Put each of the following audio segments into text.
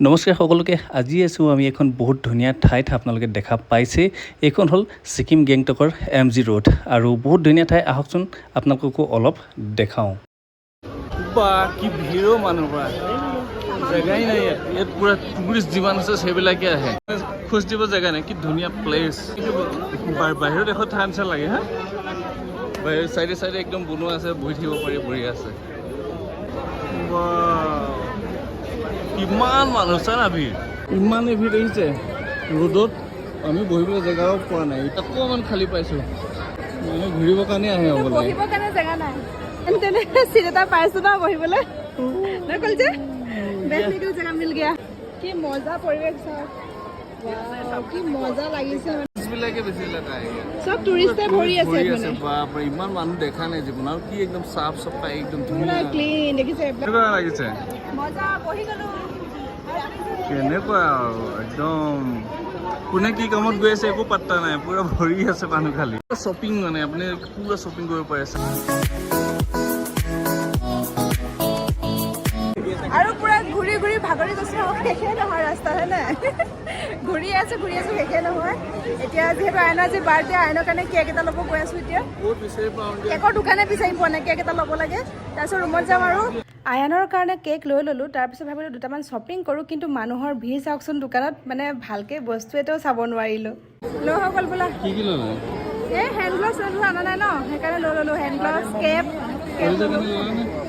নমস্কাৰ সকলোকে। আজি আছোঁ আমি এখন বহুত ধুনীয়া ঠাইত আপোনালোকে দেখা পাইছে। এইখন হ'ল ছিকিম গেংটকৰ MG ৰোড আৰু বহুত ধুনীয়া ঠাই। আহকচোন আপোনালোককো অলপ দেখাওঁ। বা কি ভিৰো মানুহ পৰা জেগাই নাই ইয়াত পুৰা টুৰিষ্ট যিমান আছে সেইবিলাকে আহে। খোজ দিব জেগা নাই। কি ধুনীয়া প্লেচ। বাহিৰৰ দেশত ঠাই নিচিনা লাগে হা। বাহিৰৰ চাইডে চাইডে একদম বনোৱা আছে, বহি থাকিব পাৰি, বহি আছে। কিমান মানুহ চানা ভিৰ, ইমানেই ভিৰ আহিছে ৰ'দত। আমি বহিবলৈ জেগাও পোৱা নাই, অকণমান খালী পাইছোঁ। মানে ঘূৰিবৰ কাৰণে আহে হ'বলা। বহিবৰ কাৰণে জেগা নাই। তেনে চিট এটা পাইছো ন বহিবলৈ। নকল যে বেছিকৈ জেগা মিল গয়া। কি মজা পৰিৱেশ চাওক। কি মজা লাগিছে। বিলাকে বেছিবিলাক আহে। চব টুৰিষ্টে ভৰি আছে মানে। বাপৰে ইমান মানুহ দেখা নাই জীৱন। আৰু কি একদম চাফ চাফাই, একদম পুৰা ক্লিন দেখিছে। কেনেকুৱা লাগিছে? মজা বহি গলো। কেনেকুৱা আৰু একদম কোনে কি কামত গৈ আছে একো পাত্তা নাই। পুৰা ভৰি আছে মানুহ খালি। শ্বপিং মানে আপুনি পুৰা শ্বপিং কৰিব পাৰে। আৰু পুৰা ঘূৰি ঘূৰি ভাগৰি গৈছে। শেষে নহয় ৰাস্তা হয় নাই। ঘূৰি আছো শেষে নহয়। এতিয়া যিহেতু আইনৰ আজি বাৰ্থডে, আইনৰ কাৰণে কেক এটা ল'ব গৈ আছো। এতিয়া কেকৰ দোকানে বিচাৰি পোৱা নাই, কেক এটা ল'ব লাগে। তাৰপিছত ৰুমত যাম আৰু আয়ানৰ কাৰণে কেক লৈ ল'লোঁ। তাৰপিছত ভাবিলোঁ দুটামান শ্বপিং কৰোঁ, কিন্তু মানুহৰ ভিৰ চাওকচোন দোকানত। মানে ভালকৈ বস্তু এটাও চাব নোৱাৰিলোঁ। লৈ হৈ গ'ল বোলা। কি কি ল'লে? এই হেণ্ড গ্ল'ভছ অনা নাই ন, সেইকাৰণে লৈ ল'লোঁ। হেণ্ড গ্ল'ভছ, কেপ,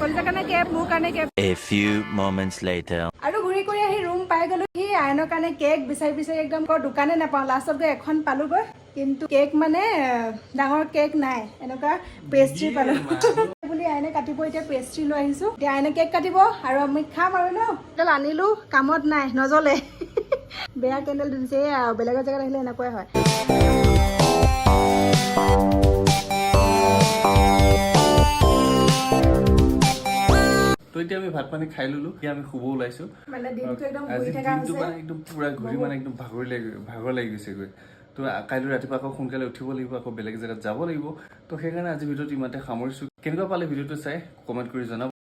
কলিজাৰ কাৰণে কেপ, মোৰ কাৰণে Cape. A few moments later. আৰু ঘূৰি কৰি আহি ৰুম পাই গ'লো। সি আইনৰ কাৰণে কেক বিচাৰি একদম দোকানে নাপাওঁ। লাষ্টত গৈ এখন পালোগৈ, কিন্তু কেক মানে ডাঙৰ কেক নাই, এনেকুৱা পেষ্ট্ৰি পালোঁ। বুলি আইনে কাটিব এতিয়া পেষ্ট্ৰি লৈ আহিছোঁ। এতিয়া আইনে কেক কাটিব আৰু আমি খাম আৰু ন। কেণ্ডেল আনিলোঁ, কামত নাই, নজ্বলে। বেয়া কেণ্ডেল দিছে আৰু বেলেগৰ জেগাত আহিলে এনেকুৱাই হয়। তো এতিয়া আমি ভাত পানী খাই ল'লোঁ। এতিয়া আমি শুব ওলাইছোঁ। মানে দিনটো একদম আজি ঘূৰি থকা দিনটো হৈছে। মানে একদম পুৰা ঘূৰি মানে একদম ভাগৰ লাগি গৈছেগৈ। তো কাইলৈ ৰাতিপুৱা আকৌ সোনকালে উঠিব লাগিব, আকৌ বেলেগ জেগাত যাব লাগিব। তো সেইকাৰণে আজি ভিডিঅ'টো ইমানতে সামৰিছোঁ। কেনেকুৱা পালে ভিডিঅ'টো চাই কমেণ্ট কৰি জনাব।